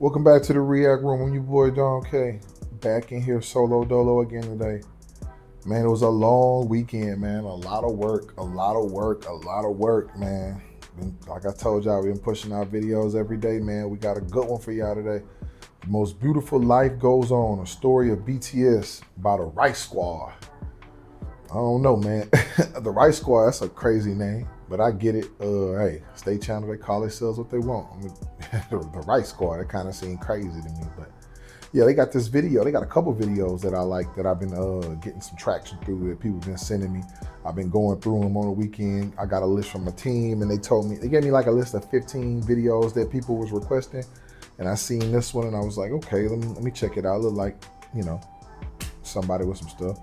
Welcome back to the React Room. I'm your boy Don K. Back in here solo dolo again today. Man, it was a long weekend, man. A lot of work, man. Like I told y'all, we've been pushing out videos every day, man. We got a good one for y'all today. The Most Beautiful Life Goes On, a story of BTS by the Rice Squad. I don't know, man. The Rice Squad, that's a crazy name, but I get it. Hey, State Channel, they call themselves what they want. I mean, the Rice Squad, it kind of seemed crazy to me, but yeah, they got this video. They got a couple videos that I like that I've been getting some traction through that people have been sending me. I've been going through them on the weekend. I got a list from my team, and they gave me like a list of 15 videos that people was requesting, and I seen this one, and I was like, okay, let me check it out. It looked like, somebody with some stuff.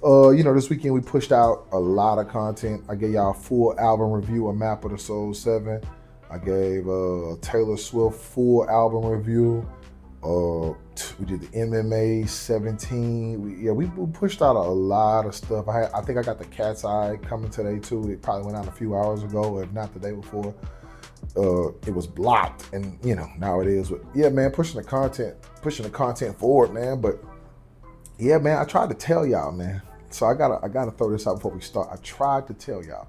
This weekend we pushed out a lot of content. I gave y'all a full album review, A Map of the Soul 7. I gave Taylor Swift full album review. We did the MMA 17. We pushed out a lot of stuff. I think I got the Cat's Eye coming today too. It probably went out a few hours ago, if not the day before. It was blocked, and now it is. But yeah, man, pushing the content forward, man. But yeah, man, I tried to tell y'all, man. So I gotta throw this out before we start. I tried to tell y'all,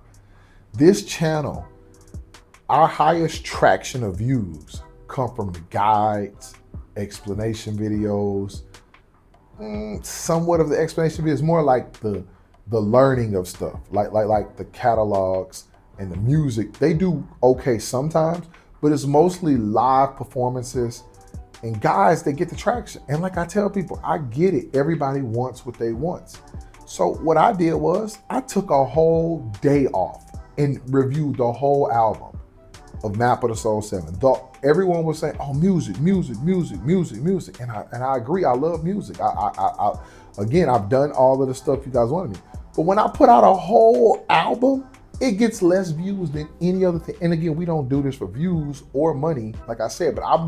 this channel, our highest traction of views come from the guides, explanation videos, somewhat of the explanation videos, more like the learning of stuff, like the catalogs and the music. They do okay sometimes, but it's mostly live performances. And guys, they get the traction. And like I tell people, I get it. Everybody wants what they want. So what I did was I took a whole day off and reviewed the whole album of Map of the Soul 7. Everyone was saying, oh, music. And I agree, I love music. Again, I've done all of the stuff you guys wanted me. But when I put out a whole album, it gets less views than any other thing. And again, we don't do this for views or money, like I said, but I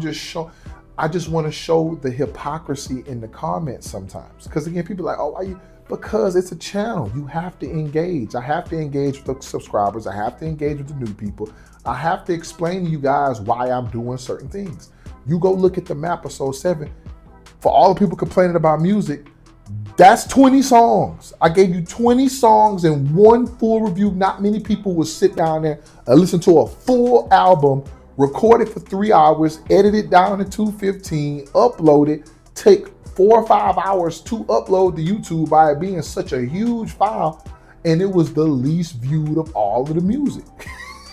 just want to show the hypocrisy in the comments sometimes. Because again, people are like, oh, why you? Because it's a channel. You have to engage. I have to engage with the subscribers. I have to engage with the new people. I have to explain to you guys why I'm doing certain things. You go look at the Map of Soul 7. For all the people complaining about music, that's 20 songs. I gave you 20 songs in one full review. Not many people will sit down there and listen to a full album, record it for 3 hours, edit it down to 2:15, upload it, take 4 or 5 hours to upload to YouTube by it being such a huge file, and it was the least viewed of all of the music.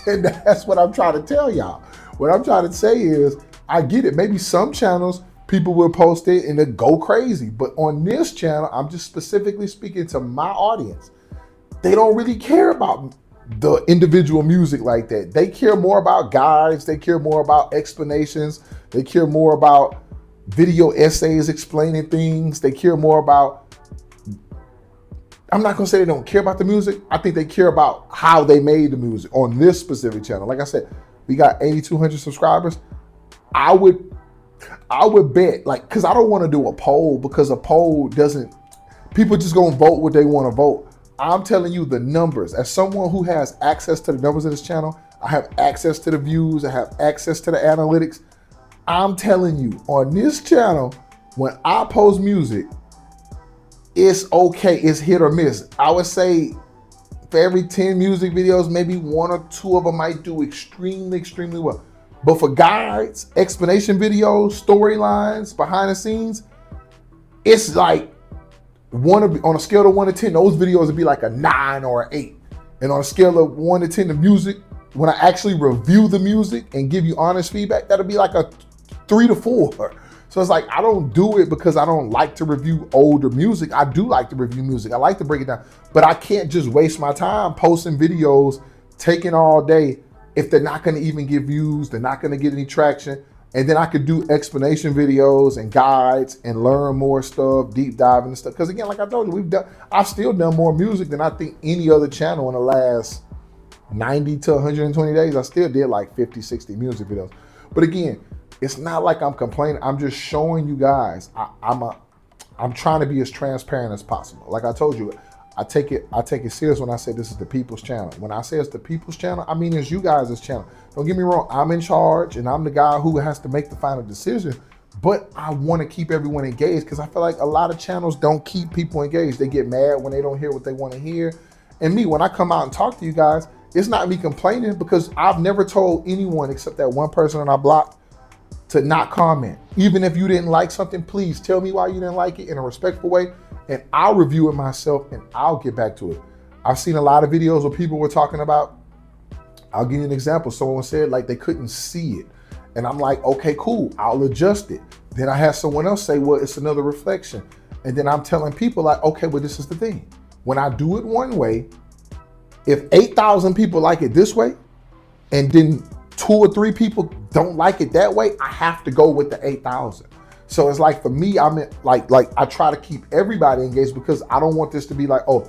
And that's what I'm trying to tell y'all. What I'm trying to say is, I get it. Maybe some channels, people will post it and it go crazy. But on this channel, I'm just specifically speaking to my audience. They don't really care about the individual music like that. They care more about guides. They care more about explanations. They care more about video essays explaining things. They care more about, I'm not gonna say they don't care about the music. I think they care about how they made the music on this specific channel. Like I said, we got 8,200 subscribers. I would bet, because I don't want to do a poll, because a poll doesn't, people just gonna vote what they want to vote. I'm telling you the numbers. As someone who has access to the numbers of this channel, I have access to the views, I have access to the analytics. I'm telling you, on this channel, when I post music, it's okay, it's hit or miss. I would say for every 10 music videos, maybe 1 or 2 of them might do extremely well. But for guides, explanation videos, storylines, behind the scenes, it's like on a scale of 1 to 10, those videos would be like a 9 or an 8. And on a scale of 1 to 10, the music, when I actually review the music and give you honest feedback, that'll be like a 3 to 4. So it's like, I don't do it because I don't like to review older music. I do like to review music. I like to break it down, but I can't just waste my time posting videos, taking all day, if they're not gonna even get views, they're not gonna get any traction. And then I could do explanation videos and guides and learn more stuff, deep dive into stuff. Because again, like I told you, I've still done more music than I think any other channel in the last 90 to 120 days. I still did like 50, 60 music videos. But again, it's not like I'm complaining. I'm just showing you guys. I'm trying to be as transparent as possible. Like I told you, I take it serious when I say this is the people's channel. When I say it's the people's channel, I mean it's you guys' channel. Don't get me wrong, I'm in charge and I'm the guy who has to make the final decision, but I want to keep everyone engaged because I feel like a lot of channels don't keep people engaged. They get mad when they don't hear what they want to hear. And me, when I come out and talk to you guys, it's not me complaining because I've never told anyone except that one person that I blocked to not comment. Even if you didn't like something, please tell me why you didn't like it in a respectful way, and I'll review it myself and I'll get back to it. I've seen a lot of videos where people were talking about, I'll give you an example. Someone said like they couldn't see it. And I'm like, okay, cool, I'll adjust it. Then I had someone else say, well, it's another reflection. And then I'm telling people like, okay, well, this is the thing. When I do it one way, if 8,000 people like it this way, and then 2 or 3 people don't like it that way, I have to go with the 8,000. So it's like for me, I mean, like I try to keep everybody engaged because I don't want this to be like, oh,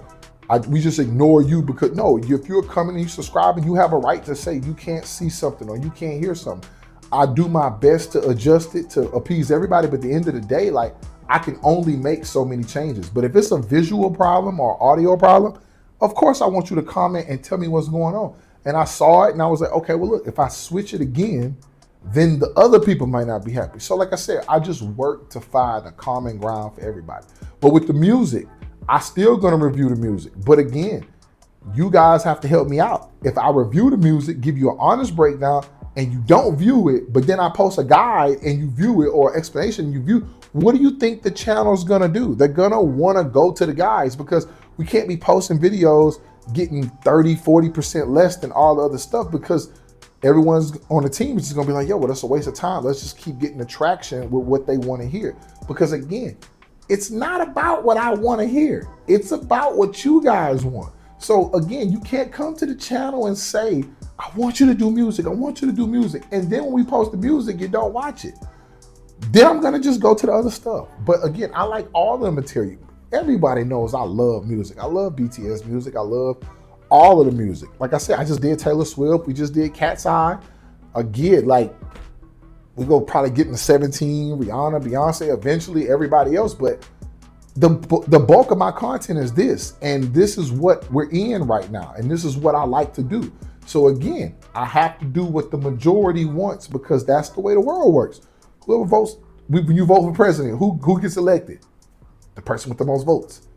we just ignore you because no, if you're coming and you subscribing, you have a right to say you can't see something or you can't hear something. I do my best to adjust it to appease everybody, but at the end of the day, like I can only make so many changes. But if it's a visual problem or audio problem, of course I want you to comment and tell me what's going on. And I saw it and I was like, okay, well look, if I switch it again, then the other people might not be happy. So like I said, I just work to find a common ground for everybody. But with the music, I still gonna review the music. But again, you guys have to help me out. If I review the music, give you an honest breakdown, and you don't view it, but then I post a guide and you view it or explanation, you view, what do you think the channel's gonna do? They're gonna wanna go to the guides because we can't be posting videos getting 30, 40% less than all the other stuff because everyone's on the team is just gonna be like, yo, well, that's a waste of time. Let's just keep getting the traction with what they wanna hear. Because again, it's not about what I wanna hear. It's about what you guys want. So again, you can't come to the channel and say, I want you to do music. I want you to do music. And then when we post the music, you don't watch it. Then I'm gonna just go to the other stuff. But again, I like all the material. Everybody knows I love music. I love BTS music. I love all of the music. Like I said, I just did Taylor Swift. We just did Cat's Eye. Again, like we go probably get into 17, Rihanna, Beyonce, eventually everybody else. But the bulk of my content is this. And this is what we're in right now. And this is what I like to do. So again, I have to do what the majority wants because that's the way the world works. Whoever votes, when you vote for president, who gets elected? The person with the most votes.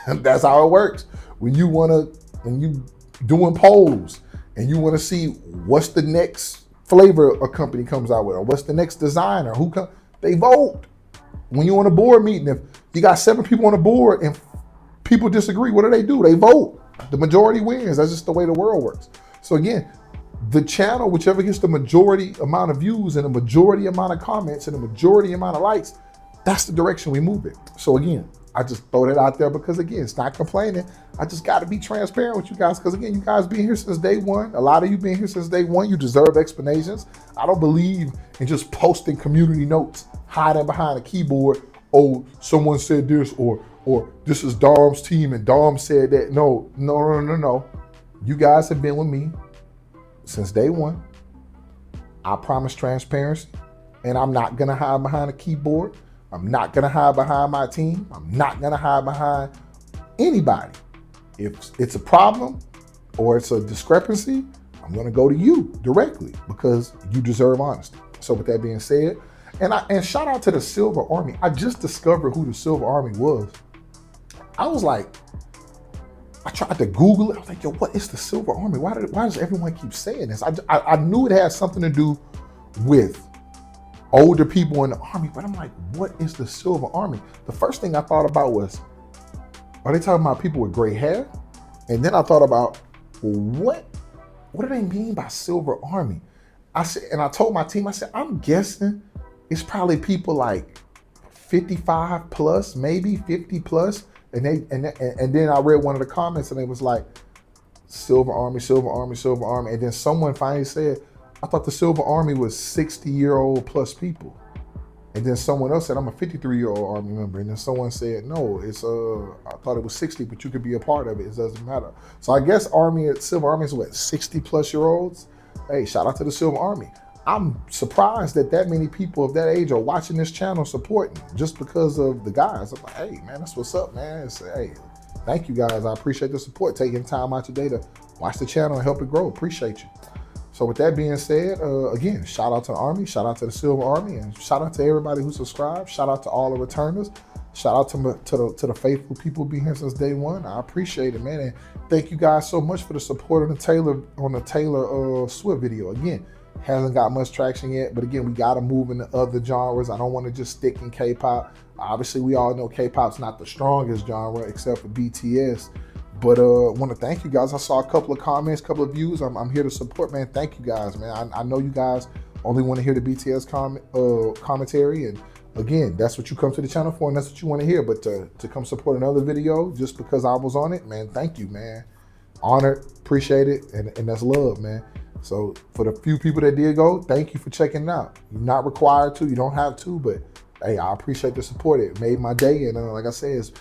That's how it works. When you doing polls and you want to see what's the next flavor a company comes out with or what's the next designer, they vote. When you're on a board meeting, if you got 7 people on the board and people disagree, what do? They vote. The majority wins. That's just the way the world works. So again, the channel, whichever gets the majority amount of views and the majority amount of comments and the majority amount of likes, that's the direction we move it. So again, I just throw that out there because again, it's not complaining. I just got to be transparent with you guys because again, you guys been here since day one. A lot of you been here since day one. You deserve explanations. I don't believe in just posting community notes, hiding behind a keyboard. Oh, someone said this or this is Dom's team and Dom said that. No. You guys have been with me since day one. I promise transparency, and I'm not gonna hide behind a keyboard. I'm not gonna hide behind my team. I'm not gonna hide behind anybody. If it's a problem or it's a discrepancy, I'm gonna go to you directly because you deserve honesty. So with that being said, and shout out to the Silver Army. I just discovered who the Silver Army was. I was like, I tried to Google it. I was like, yo, what is the Silver Army? Why does everyone keep saying this? I knew it had something to do with older people in the army, but I'm like, what is the Silver Army? The first thing I thought about was, are they talking about people with gray hair? And then I thought about, well, what do they mean by Silver Army? I told my team, I said, I'm guessing it's probably people like 55 plus, maybe 50 plus. And then I read one of the comments and it was like, Silver Army, Silver Army, Silver Army. And then someone finally said, I thought the Silver Army was 60-year-old plus people. And then someone else said, I'm a 53-year-old Army member. And then someone said, no, I thought it was 60, but you could be a part of it. It doesn't matter. So I guess Silver Army is what, 60 plus year olds? Hey, shout out to the Silver Army. I'm surprised that many people of that age are watching this channel supporting just because of the guys. I'm like, hey man, that's what's up, man. Hey, Thank you guys. I appreciate the support. Taking time out your day to watch the channel and help it grow. Appreciate you. So with that being said, again, shout out to the Army, shout out to the Silver Army, and shout out to everybody who subscribed. Shout out to all the returners. Shout out to the faithful people being here since day one. I appreciate it, man. And thank you guys so much for the support on the Taylor Swift video. Again, hasn't got much traction yet, but again, we got to move into other genres. I don't want to just stick in K-pop. Obviously, we all know K-pop's not the strongest genre except for BTS. But want to thank you guys. I saw a couple of comments, couple of views. I'm here to support, man. Thank you guys, man. I know you guys only want to hear the BTS commentary, and again, that's what you come to the channel for, and that's what you want to hear. But to come support another video just because I was on it, man, thank you, man. Honored, appreciate it, and that's love, man. So for the few people that did go, thank you for checking it out. You're not required to, you don't have to, but hey, I appreciate the support. It made my day, and like I said,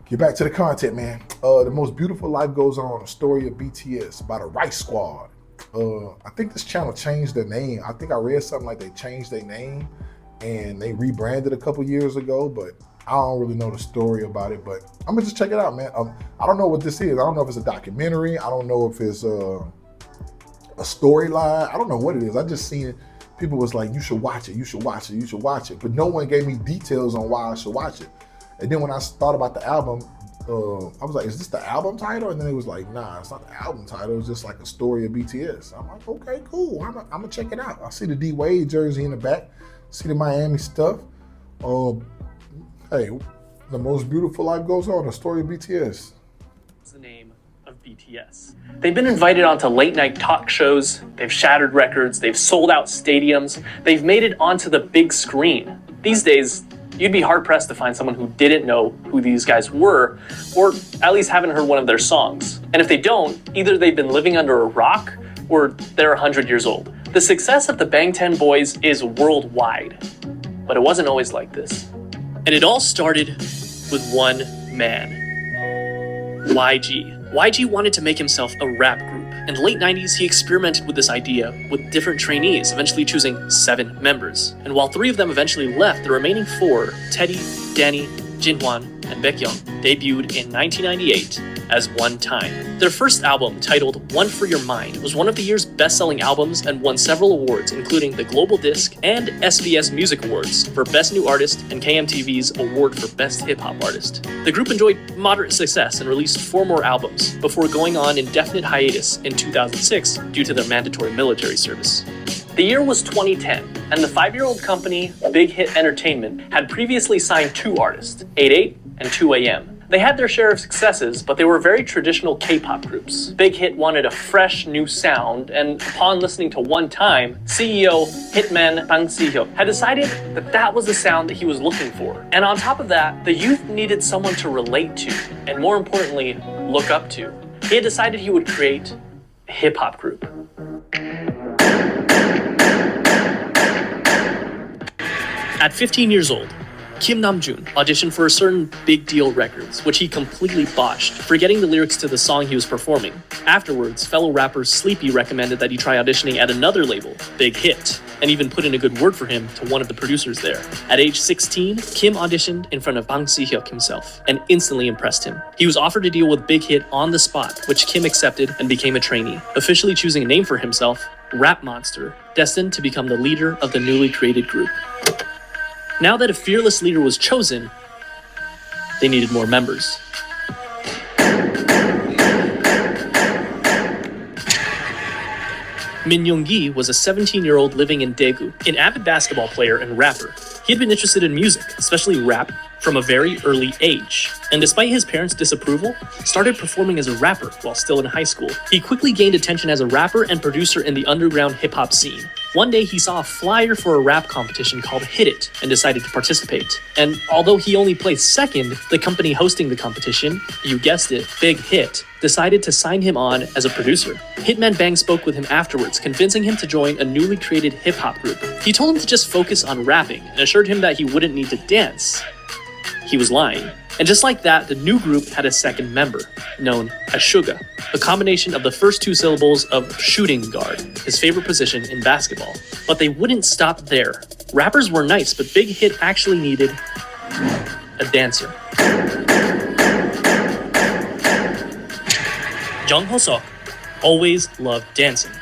get back to the content, man. The Most Beautiful Life Goes On, a story of BTS by the Rice Squad. I think this channel changed their name. I think I read something like they changed their name and they rebranded a couple years ago, but I don't really know the story about it, but I'm gonna just check it out, man. I don't know what this is. I don't know if it's a documentary. I don't know if it's a storyline. I don't know what it is. I just seen it. People was like, you should watch it, you should watch it, you should watch it. But no one gave me details on why I should watch it. And then when I thought about the album, I was like, is this the album title? And then it was like, nah, it's not the album title. It's just like a story of BTS. I'm like, okay, cool. I'm gonna check it out. I see the D Wade jersey in the back. See the Miami stuff. Hey, The Most Beautiful Life Goes On, a story of BTS. The name of BTS. They've been invited onto late night talk shows, they've shattered records, they've sold out stadiums, they've made it onto the big screen. These days, you'd be hard pressed to find someone who didn't know who these guys were, or at least haven't heard one of their songs. And if they don't, either they've been living under a rock, or they're 100 years old. The success of the Bangtan Boys is worldwide, but it wasn't always like this. And it all started with one man. YG. YG wanted to make himself a rap group. In the late 90s, he experimented with this idea with different trainees, eventually choosing 7 members. And while 3 of them eventually left, the remaining 4, Teddy, Danny, Jinhwan, and Baekhyun, debuted in 1998 as One Time. Their first album, titled One for Your Mind, was one of the year's best-selling albums and won several awards, including the Global Disc and SBS Music Awards for Best New Artist and KMTV's Award for Best Hip-Hop Artist. The group enjoyed moderate success and released 4 more albums before going on indefinite hiatus in 2006 due to their mandatory military service. The year was 2010, and the 5-year-old company, Big Hit Entertainment, had previously signed 2 artists, 88 and 2AM. They had their share of successes, but they were very traditional K-pop groups. Big Hit wanted a fresh, new sound, and upon listening to One Time, CEO Hitman Bang Si-hyuk had decided that that was the sound that he was looking for. And on top of that, the youth needed someone to relate to, and more importantly, look up to. He had decided he would create a hip-hop group. At 15 years old, Kim Namjoon auditioned for a certain Big Deal Records, which he completely botched, forgetting the lyrics to the song he was performing. Afterwards, fellow rapper Sleepy recommended that he try auditioning at another label, Big Hit, and even put in a good word for him to one of the producers there. At age 16, Kim auditioned in front of Bang Si-hyuk himself, and instantly impressed him. He was offered a deal with Big Hit on the spot, which Kim accepted and became a trainee, officially choosing a name for himself, Rap Monster, destined to become the leader of the newly created group. Now that a fearless leader was chosen, they needed more members. Min Young-gi was a 17-year-old living in Daegu, an avid basketball player and rapper. He had been interested in music, especially rap, from a very early age, and despite his parents' disapproval, started performing as a rapper while still in high school. He quickly gained attention as a rapper and producer in the underground hip-hop scene. One day, he saw a flyer for a rap competition called Hit It and decided to participate. And although he only placed second, the company hosting the competition, you guessed it, Big Hit, decided to sign him on as a producer. Hitman Bang spoke with him afterwards, convincing him to join a newly created hip-hop group. He told him to just focus on rapping and assured him that he wouldn't need to dance. He was lying. And just like that, the new group had a second member, known as Suga, a combination of the first 2 syllables of shooting guard, his favorite position in basketball. But they wouldn't stop there. Rappers were nice, but Big Hit actually needed a dancer. Jung Ho-seok always loved dancing.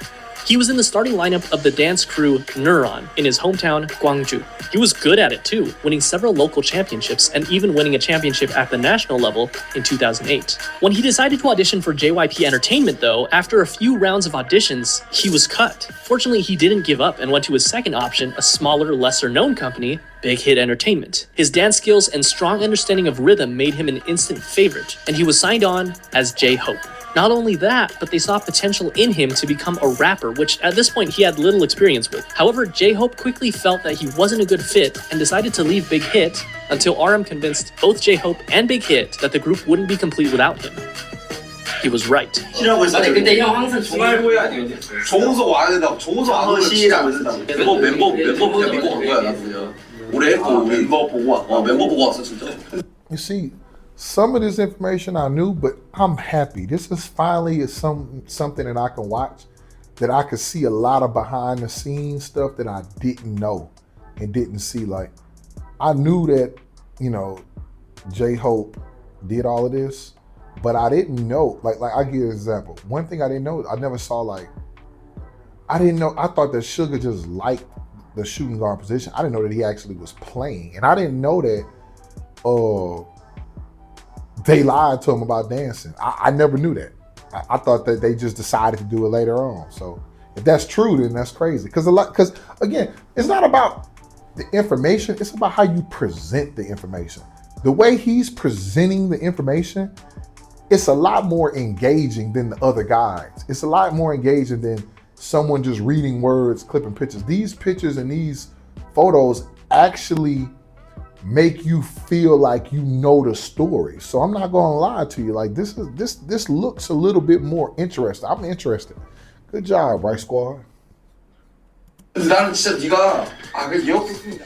He was in the starting lineup of the dance crew Neuron in his hometown, Gwangju. He was good at it too, winning several local championships and even winning a championship at the national level in 2008. When he decided to audition for JYP Entertainment though, after a few rounds of auditions, he was cut. Fortunately, he didn't give up and went to his second option, a smaller, lesser-known company, Big Hit Entertainment. His dance skills and strong understanding of rhythm made him an instant favorite, and he was signed on as J-Hope. Not only that, but they saw potential in him to become a rapper, which at this point he had little experience with. However, J-Hope quickly felt that he wasn't a good fit and decided to leave Big Hit until RM convinced both J-Hope and Big Hit that the group wouldn't be complete without him. He was right. 아니 근데 형 항상 중앙고에 아니에요. 좋은서 와야 된다고. 좋은서 안 오면 진짜 안 된다고. 멤버 그냥 믿고 간 거야 나 그냥. 올해 했고 우리 멤버 보고 왔. 멤버 보고 왔어 진짜. You see, some of this information I knew, but I'm happy. This is finally something that I can watch, that I could see a lot of behind the scenes stuff that I didn't know and didn't see. Like, I knew that, you know, J-Hope did all of this, but I didn't know, like I give you an example. One thing I didn't know, I never saw I thought that Sugar just liked the shooting guard position. I didn't know that he actually was playing. And I didn't know that, they lied to him about dancing. I never knew that. I thought that they just decided to do it later on. So if that's true, then that's crazy. Because again, it's not about the information, it's about how you present the information. The way he's presenting the information, it's a lot more engaging than the other guys. It's a lot more engaging than someone just reading words, clipping pictures. These pictures and these photos actually make you feel like you know the story. So I'm not gonna lie to you. Like this looks a little bit more interesting. I'm interested. Good job, Rice Squad. 나는 진짜 네가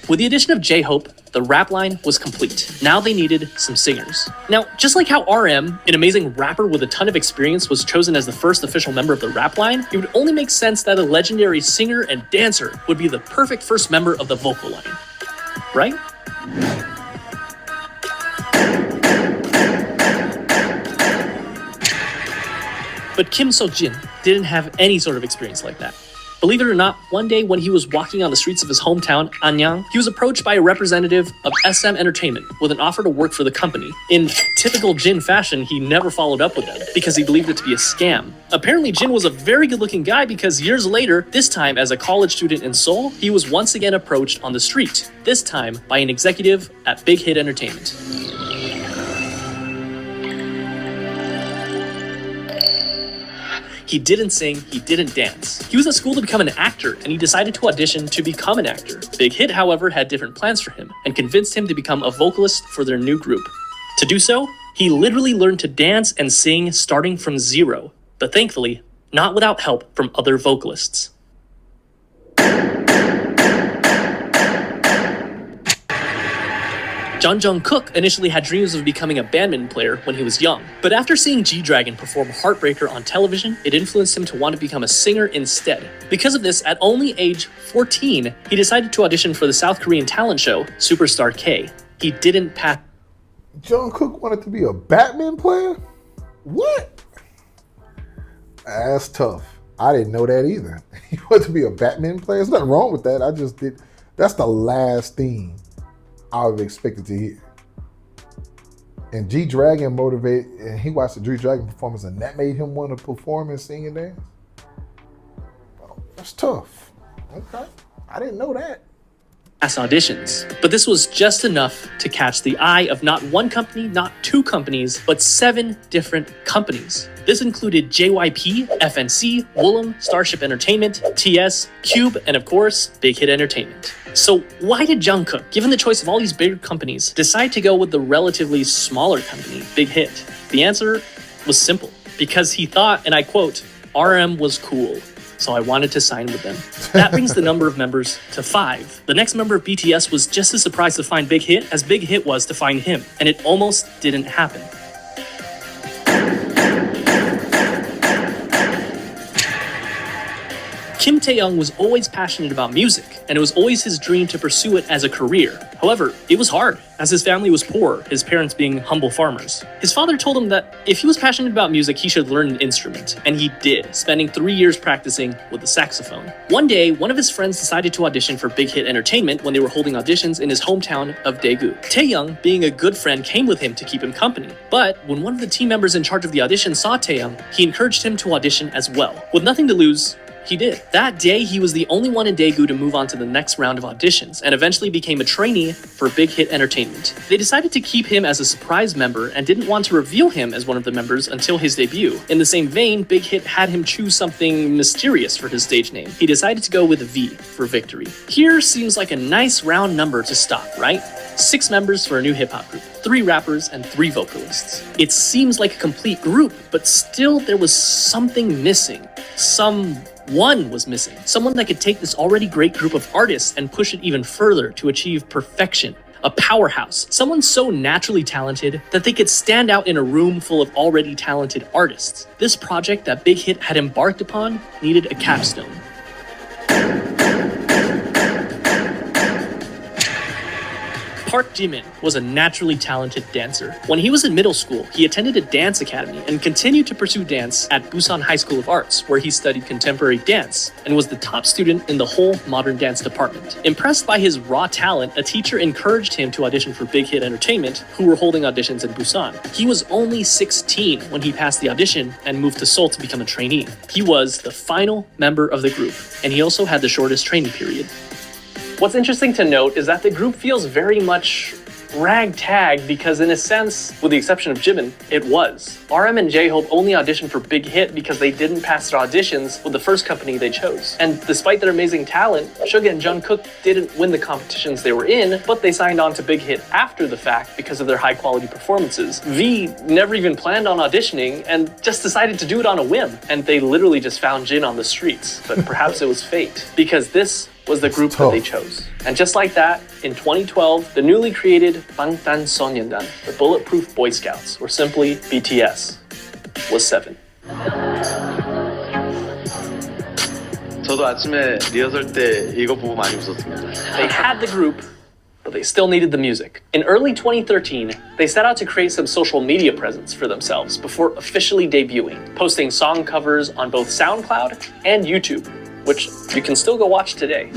With the addition of J-Hope, the rap line was complete. Now they needed some singers. Now, just like how RM, an amazing rapper with a ton of experience, was chosen as the first official member of the rap line, it would only make sense that a legendary singer and dancer would be the perfect first member of the vocal line. Right? But Kim Seok-jin didn't have any sort of experience like that. Believe it or not, one day when he was walking on the streets of his hometown, Anyang, he was approached by a representative of SM Entertainment with an offer to work for the company. In typical Jin fashion, he never followed up with them because he believed it to be a scam. Apparently, Jin was a very good-looking guy because years later, this time as a college student in Seoul, he was once again approached on the street, this time by an executive at Big Hit Entertainment. He didn't sing, he didn't dance. He was at school to become an actor, and he decided to audition to become an actor. Big Hit, however, had different plans for him, and convinced him to become a vocalist for their new group. To do so, he literally learned to dance and sing starting from zero, but thankfully, not without help from other vocalists. Jung Jung-kook initially had dreams of becoming a badminton player when he was young, but after seeing G-Dragon perform Heartbreaker on television, it influenced him to want to become a singer instead. Because of this, at only age 14, he decided to audition for the South Korean talent show, Superstar K. He didn't pass. Jungkook wanted to be a badminton player? What? That's tough. I didn't know that either. He wanted to be a badminton player. There's nothing wrong with that. I just did. That's the last thing I would have expected to hear. And G-Dragon motivated, and he watched the G-Dragon performance, and that made him want to perform and sing and dance? Oh, that's tough. Okay. I didn't know that. Auditions, but this was just enough to catch the eye of not one company, not two companies, but 7 different companies. This included JYP, FNC, Woollim, Starship Entertainment, TS, Cube, and of course, Big Hit Entertainment. So why did Jungkook, given the choice of all these bigger companies, decide to go with the relatively smaller company, Big Hit? The answer was simple, because he thought, and I quote, RM was cool, so I wanted to sign with them. That brings the number of members to 5. The next member of BTS was just as surprised to find Big Hit as Big Hit was to find him, and it almost didn't happen. Kim Tae-young was always passionate about music, and it was always his dream to pursue it as a career. However, it was hard, as his family was poor, his parents being humble farmers. His father told him that if he was passionate about music, he should learn an instrument, and he did, spending 3 years practicing with the saxophone. One day, one of his friends decided to audition for Big Hit Entertainment when they were holding auditions in his hometown of Daegu. Tae-young, being a good friend, came with him to keep him company. But when one of the team members in charge of the audition saw Tae-young, he encouraged him to audition as well. With nothing to lose, he did. That day, he was the only one in Daegu to move on to the next round of auditions, and eventually became a trainee for Big Hit Entertainment. They decided to keep him as a surprise member and didn't want to reveal him as one of the members until his debut. In the same vein, Big Hit had him choose something mysterious for his stage name. He decided to go with V for victory. Here seems like a nice round number to stop, right? 6 members for a new hip-hop group, 3 rappers and 3 vocalists. It seems like a complete group, but still there was something missing. Someone was missing. Someone that could take this already great group of artists and push it even further to achieve perfection. A powerhouse. Someone so naturally talented that they could stand out in a room full of already talented artists. This project that Big Hit had embarked upon needed a capstone. Park Jimin was a naturally talented dancer. When he was in middle school, he attended a dance academy and continued to pursue dance at Busan High School of Arts, where he studied contemporary dance and was the top student in the whole modern dance department. Impressed by his raw talent, a teacher encouraged him to audition for Big Hit Entertainment, who were holding auditions in Busan. He was only 16 when he passed the audition and moved to Seoul to become a trainee. He was the final member of the group, and he also had the shortest training period. What's interesting to note is that the group feels very much ragtag because in a sense, with the exception of Jimin, it was. RM and J-Hope only auditioned for Big Hit because they didn't pass their auditions with the first company they chose. And despite their amazing talent, Suga and Jungkook didn't win the competitions they were in, but they signed on to Big Hit after the fact because of their high quality performances. V never even planned on auditioning and just decided to do it on a whim. And they literally just found Jin on the streets, but perhaps it was fate because this was the group that they chose. And just like that, in 2012, the newly created 방탄소년단, the Bulletproof Boy Scouts, or simply BTS, was 7. 저도 아침에 리허설 때 이거 보고 많이 웃었습니다. They had the group, but they still needed the music. In early 2013, they set out to create some social media presence for themselves before officially debuting, posting song covers on both SoundCloud and YouTube, which you can still go watch today.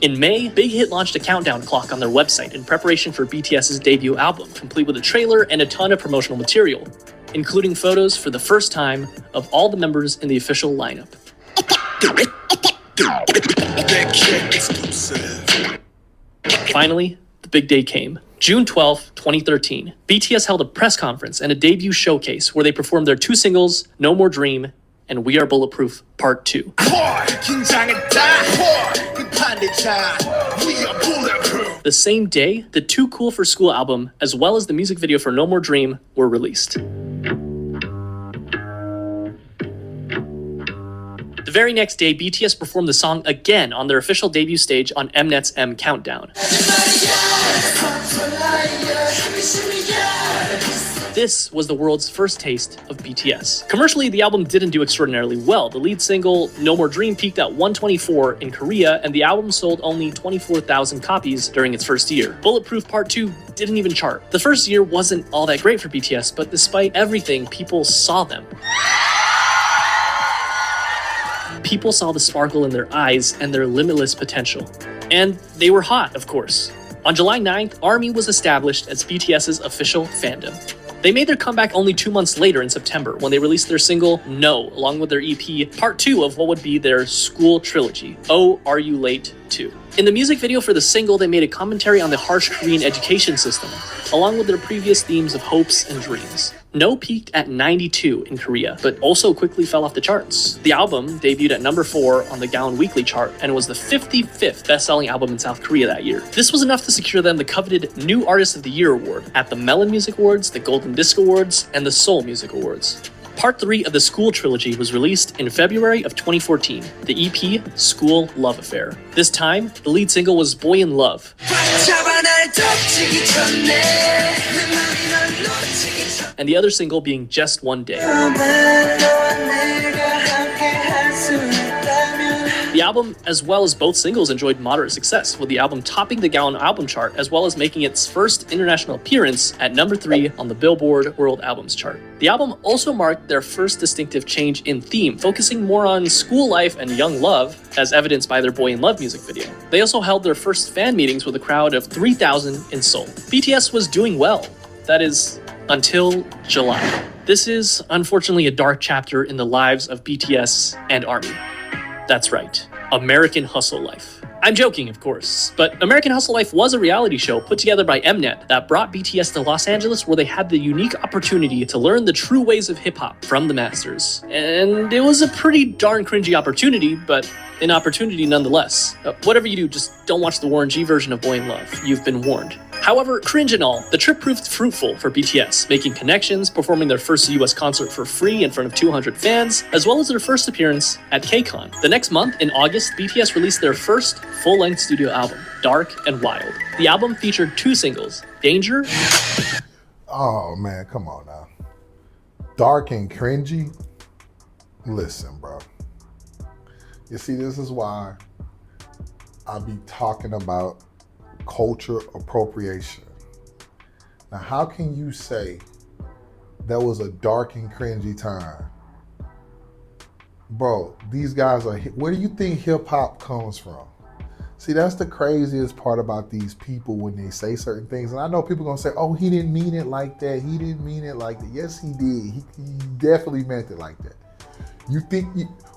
In May, Big Hit launched a countdown clock on their website in preparation for BTS's debut album, complete with a trailer and a ton of promotional material, including photos for the first time of all the members in the official lineup. Finally, the big day came. June 12, 2013, BTS held a press conference and a debut showcase where they performed their 2 singles, No More Dream and We Are Bulletproof Part 2. The same day, the Too Cool for School album, as well as the music video for No More Dream, were released. The very next day, BTS performed the song again on their official debut stage on Mnet's M Countdown. This was the world's first taste of BTS. Commercially, the album didn't do extraordinarily well. The lead single, No More Dream, peaked at 124 in Korea, and the album sold only 24,000 copies during its first year. Bulletproof Part 2 didn't even chart. The first year wasn't all that great for BTS, but despite everything, people saw them. People saw the sparkle in their eyes and their limitless potential. And they were hot, of course. On July 9th, ARMY was established as BTS's official fandom. They made their comeback only 2 months later in September when they released their single, No, along with their EP, part 2 of what would be their school trilogy, Oh, Are You Late 2. In the music video for the single, they made a commentary on the harsh Korean education system, along with their previous themes of hopes and dreams. No peaked at 92 in Korea, but also quickly fell off the charts. The album debuted at number 4 on the Gaon Weekly chart and was the 55th best-selling album in South Korea that year. This was enough to secure them the coveted New Artist of the Year award at the Melon Music Awards, the Golden Disc Awards, and the Seoul Music Awards. Part 3 of the School trilogy was released in February of 2014, the EP School Love Affair. This time, the lead single was Boy in Love, and the other single being Just One Day. The album, as well as both singles, enjoyed moderate success, with the album topping the Gaon album chart, as well as making its first international appearance at number 3 on the Billboard World Albums chart. The album also marked their first distinctive change in theme, focusing more on school life and young love, as evidenced by their Boy in Love music video. They also held their first fan meetings with a crowd of 3,000 in Seoul. BTS was doing well. That is, until July. This is, unfortunately, a dark chapter in the lives of BTS and ARMY. That's right, American Hustle Life. I'm joking, of course, but American Hustle Life was a reality show put together by Mnet that brought BTS to Los Angeles, where they had the unique opportunity to learn the true ways of hip-hop from the masters. And it was a pretty darn cringy opportunity, but an opportunity nonetheless. Whatever you do, just don't watch the Warren G version of Boy in Love. You've been warned. However, cringe and all, the trip proved fruitful for BTS, making connections, performing their first US concert for free in front of 200 fans, as well as their first appearance at KCON. The next month, in August, BTS released their first full-length studio album, Dark and Wild. The album featured 2 singles, Danger. Oh man, come on now. Dark and cringy? Listen, bro. You see, this is why I be talking about culture appropriation. Now, how can you say that was a dark and cringy time? Bro, these guys are, where do you think hip hop comes from? See, that's the craziest part about these people when they say certain things. And I know people gonna say, oh, he didn't mean it like that. He didn't mean it like that. Yes, he did. He definitely meant it like that.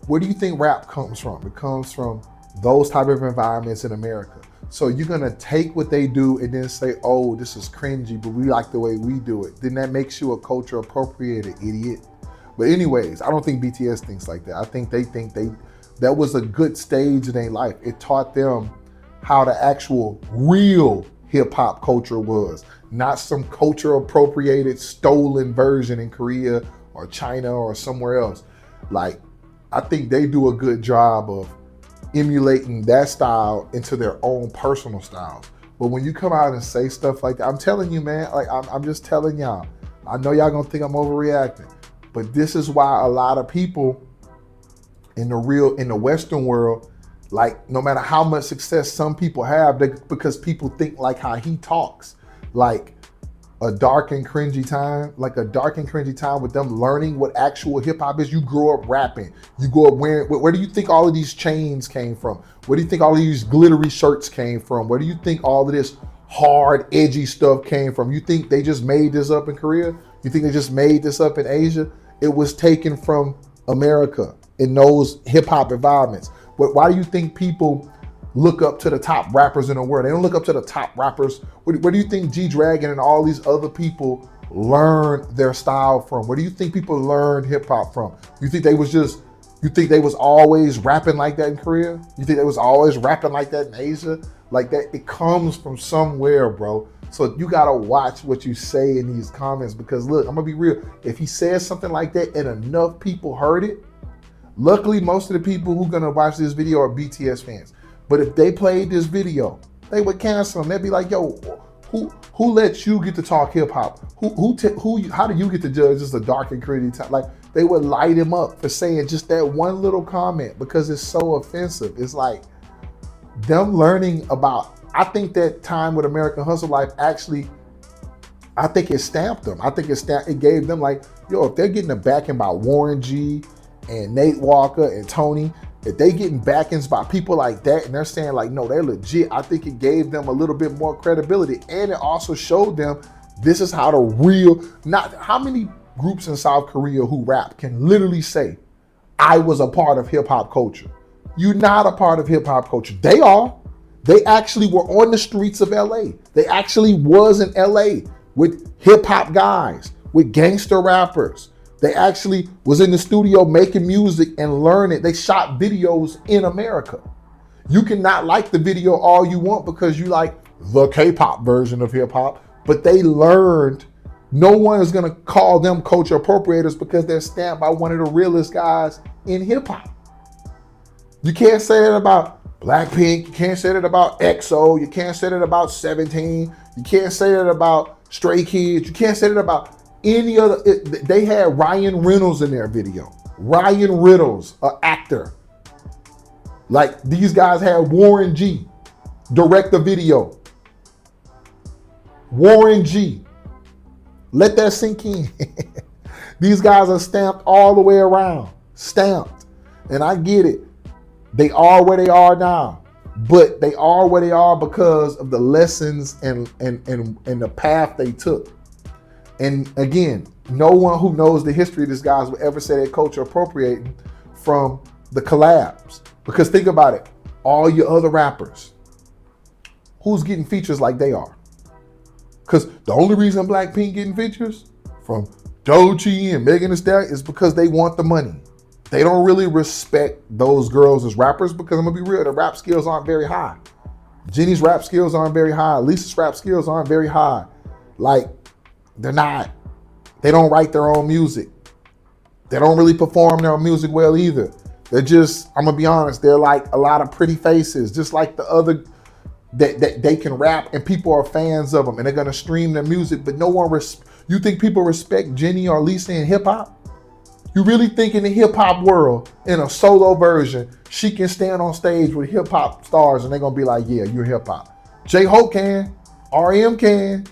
Where do you think rap comes from? It comes from those type of environments in America. So you're gonna take what they do and then say, oh, this is cringy, but we like the way we do it. Then that makes you a culture appropriator, idiot. But anyways, I don't think BTS thinks like that. I think that was a good stage in their life. It taught them how the actual real hip hop culture was, not some culture appropriated, stolen version in Korea or China or somewhere else. Like, I think they do a good job of emulating that style into their own personal styles. But when you come out and say stuff like that, I'm telling you, man, like I'm just telling y'all, I know y'all gonna think I'm overreacting, but this is why a lot of people in the Western world, like no matter how much success some people have, because people think like how he talks, like a dark and cringy time, with them learning what actual hip hop is. You grow up rapping, you grow up wearing, where do you think all of these chains came from? Where do you think all of these glittery shirts came from? Where do you think all of this hard, edgy stuff came from? You think they just made this up in Korea? You think they just made this up in Asia? It was taken from America in those hip hop environments. But why do you think people look up to the top rappers in the world? They don't look up to the top rappers. Where do you think G-Dragon and all these other people learned their style from? Where do you think people learned hip hop from? You think they was always rapping like that in Korea? You think they was always rapping like that in Asia? Like that, it comes from somewhere, bro. So you gotta watch what you say in these comments, because look, I'm gonna be real. If he says something like that and enough people heard it, luckily most of the people who gonna watch this video are BTS fans. But if they played this video, they would cancel them. They'd be like, yo, who lets you get to talk hip hop? How do you get to judge this a dark and cringy time? Like, they would light him up for saying just that one little comment because it's so offensive. It's like them learning about, I think that time with American Hustle Life actually, I think it stamped them. I think it gave them like, yo, if they're getting a backing by Warren G and Nate Walker and Tony, if they getting backings by people like that and they're saying like, no, they're legit, I think it gave them a little bit more credibility. And it also showed them this is how the real, not how many groups in South Korea who rap can literally say, I was a part of hip hop culture. You're not a part of hip hop culture. They are. They actually were on the streets of LA. They actually was in LA with hip hop guys, with gangster rappers. They actually was in the studio making music and learning. They shot videos in America. You cannot like the video all you want because you like the K-pop version of hip hop, but they learned. No one is gonna call them culture appropriators because they're stamped by one of the realest guys in hip hop. You can't say that about Blackpink. You can't say that about EXO. You can't say that about 17. You can't say that about Stray Kids. You can't say that about any other. They had Ryan Reynolds in their video. Ryan Reynolds, an actor. Like these guys had Warren G direct the video. Warren G. Let that sink in. These guys are stamped all the way around. Stamped. And I get it. They are where they are now. But they are where they are because of the lessons and the path they took. And again, no one who knows the history of these guys will ever say they're culture appropriating from the collabs. Because think about it. All your other rappers, who's getting features like they are? Because the only reason Blackpink getting features from Doechii and Megan Thee Stallion is because they want the money. They don't really respect those girls as rappers because I'm gonna be real, the rap skills aren't very high. Jenny's rap skills aren't very high. Lisa's rap skills aren't very high. Like, they're not. They don't write their own music. They don't really perform their own music well either. They're just, I'm gonna be honest, they're like a lot of pretty faces, just like the other, that they can rap and people are fans of them and they're gonna stream their music, but no one, you think people respect Jenny or Lisa in hip hop? You really think in the hip hop world, in a solo version, she can stand on stage with hip hop stars and they're gonna be like, yeah, you're hip hop. J-Hope can, R.E.M. can,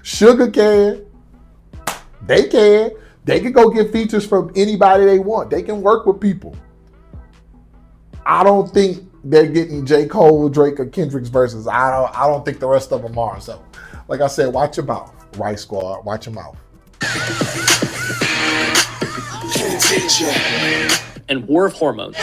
Sugar can, they can. They can go get features from anybody they want. They can work with people. I don't think they're getting J. Cole, Drake, or Kendrick's verses. I don't think the rest of them are. So, like I said, watch your mouth. Rice Squad, watch your mouth. And War of Hormones.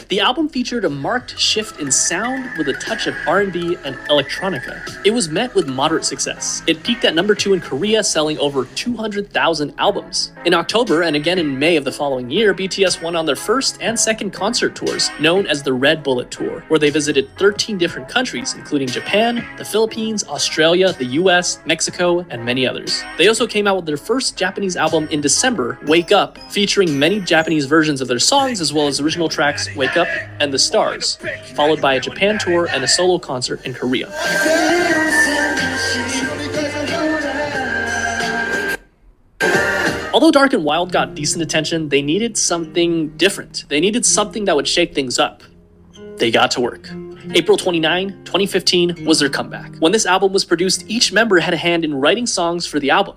The album featured a marked shift in sound with a touch of R&B and electronica. It was met with moderate success. It peaked at number 2 in Korea, selling over 200,000 albums. In October and again in May of the following year, BTS went on their first and second concert tours, known as the Red Bullet Tour, where they visited 13 different countries, including Japan, the Philippines, Australia, the US, Mexico, and many others. They also came out with their first Japanese album in December, Wake Up, featuring many Japanese versions of their songs as well as original tracks Wake Up and The Stars, followed by a Japan tour and a solo concert in Korea. Although Dark and Wild got decent attention, they needed something different. They needed something that would shake things up. They got to work. April 29, 2015 was their comeback. When this album was produced, each member had a hand in writing songs for the album.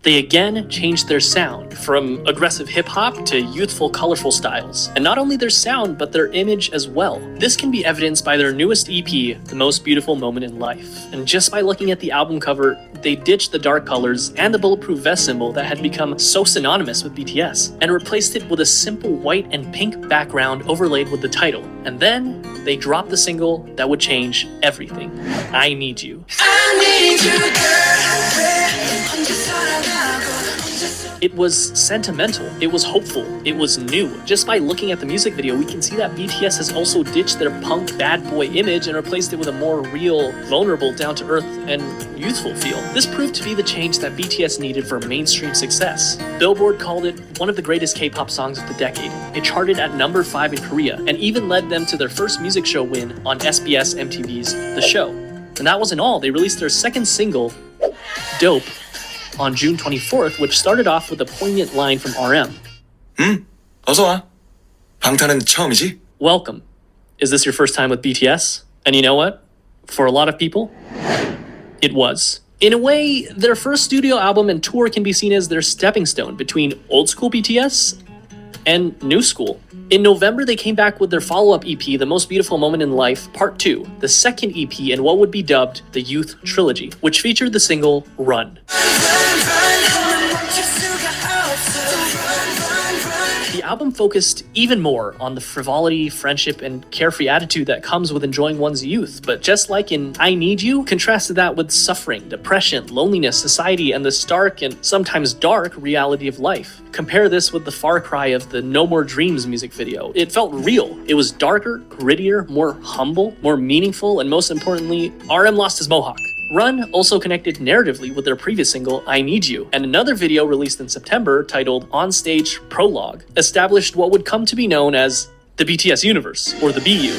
They again changed their sound from aggressive hip-hop to youthful, colorful styles. And not only their sound, but their image as well. This can be evidenced by their newest EP, The Most Beautiful Moment in Life. And just by looking at the album cover, they ditched the dark colors and the bulletproof vest symbol that had become so synonymous with BTS, and replaced it with a simple white and pink background overlaid with the title. And then they dropped the single that would change everything. I Need You. I need you, girl. It was sentimental, it was hopeful, it was new. Just by looking at the music video, we can see that BTS has also ditched their punk bad boy image and replaced it with a more real, vulnerable, down-to-earth, and youthful feel. This proved to be the change that BTS needed for mainstream success. Billboard called it one of the greatest K-pop songs of the decade. It charted at number 5 in Korea, and even led them to their first music show win on SBS MTV's The Show. And that wasn't all, they released their second single, Dope, on June 24th, which started off with a poignant line from RM. 어서 와. 방탄은 처음이지? Welcome. Is this your first time with BTS? And you know what? For a lot of people, it was. In a way, their first studio album and tour can be seen as their stepping stone between old school BTS and new school. In November, they came back with their follow-up EP, The Most Beautiful Moment in Life, Part 2, the second EP in what would be dubbed the Youth Trilogy, which featured the single Run. The album focused even more on the frivolity, friendship, and carefree attitude that comes with enjoying one's youth. But just like in I Need You, contrasted that with suffering, depression, loneliness, society, and the stark and sometimes dark reality of life. Compare this with the far cry of the No More Dreams music video. It felt real. It was darker, grittier, more humble, more meaningful, and most importantly, RM lost his mohawk. Run also connected narratively with their previous single, I Need You, and another video released in September titled On Stage Prologue established what would come to be known as the BTS universe, or the BU.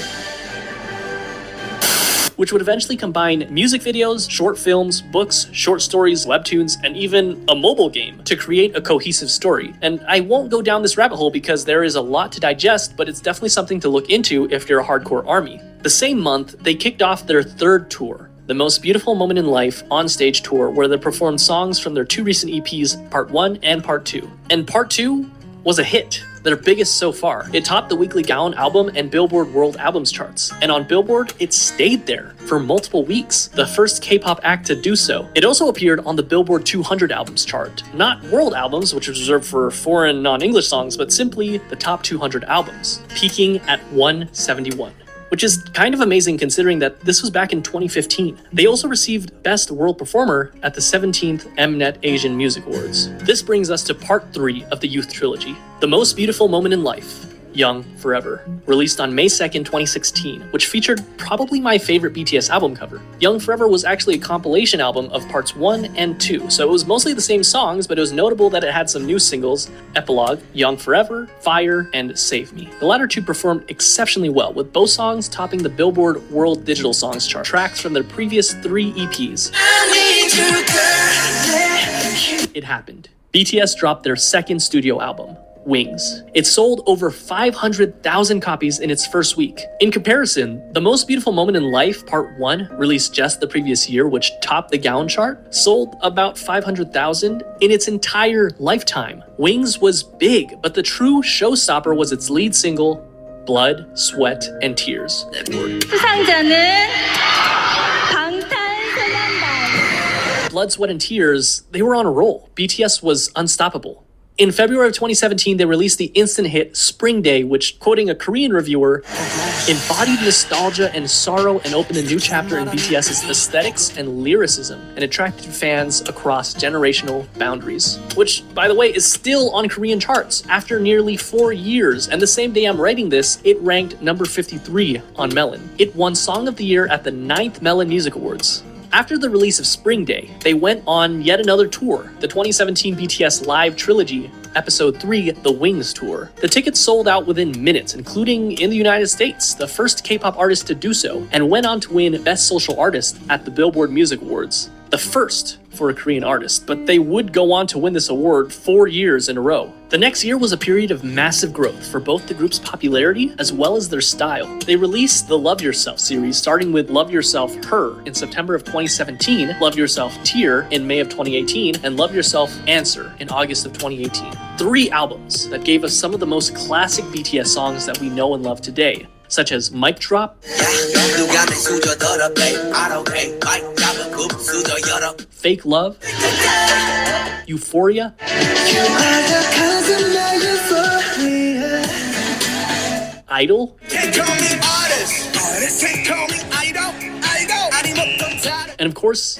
which would eventually combine music videos, short films, books, short stories, webtoons, and even a mobile game to create a cohesive story. And I won't go down this rabbit hole because there is a lot to digest, but it's definitely something to look into if you're a hardcore ARMY. The same month, they kicked off their third tour, the Most Beautiful Moment in Life on-stage tour, where they performed songs from their two recent EPs, Part 1 and Part 2. And Part 2 was a hit, their biggest so far. It topped the weekly Gaon album and Billboard World Albums charts. And on Billboard, it stayed there for multiple weeks, the first K-pop act to do so. It also appeared on the Billboard 200 albums chart. Not world albums, which is reserved for foreign non-English songs, but simply the top 200 albums, peaking at 171. Which is kind of amazing considering that this was back in 2015. They also received Best World Performer at the 17th Mnet Asian Music Awards. This brings us to Part 3 of the Youth Trilogy, The Most Beautiful Moment in Life, Young Forever, released on May 2nd, 2016, which featured probably my favorite BTS album cover. Young Forever was actually a compilation album of parts 1 and 2, so it was mostly the same songs, but it was notable that it had some new singles, Epilogue, Young Forever, Fire, and Save Me. The latter two performed exceptionally well, with both songs topping the Billboard World Digital Songs chart, tracks from their previous 3 EPs. It happened. BTS dropped their second studio album, Wings. It sold over 500,000 copies in its first week. In comparison, The Most Beautiful Moment in Life Part 1, released just the previous year, which topped the Gaon chart, sold about 500,000 in its entire lifetime. Wings was big, but the true showstopper was its lead single, Blood, Sweat, and Tears. 수상자는 방탄소년단. Blood, Sweat, and Tears, they were on a roll. BTS was unstoppable. In February of 2017, they released the instant hit Spring Day, which, quoting a Korean reviewer, embodied nostalgia and sorrow and opened a new chapter in BTS's aesthetics and lyricism, and attracted fans across generational boundaries. Which, by the way, is still on Korean charts after nearly 4 years, and the same day I'm writing this, it ranked number 53 on Melon. It won Song of the Year at the 9th Melon Music Awards. After the release of Spring Day, they went on yet another tour, the 2017 BTS Live Trilogy, Episode 3, The Wings Tour. The tickets sold out within minutes, including in the United States, the first K-pop artist to do so, and went on to win Best Social Artist at the Billboard Music Awards. The first for a Korean artist, but they would go on to win this award 4 years in a row. The next year was a period of massive growth for both the group's popularity as well as their style. They released the Love Yourself series, starting with Love Yourself Her in September of 2017, Love Yourself Tear in May of 2018, and Love Yourself Answer in August of 2018. 3 albums that gave us some of the most classic BTS songs that we know and love today, such as Mic Drop, Fake Love, Euphoria, Idol, and of course,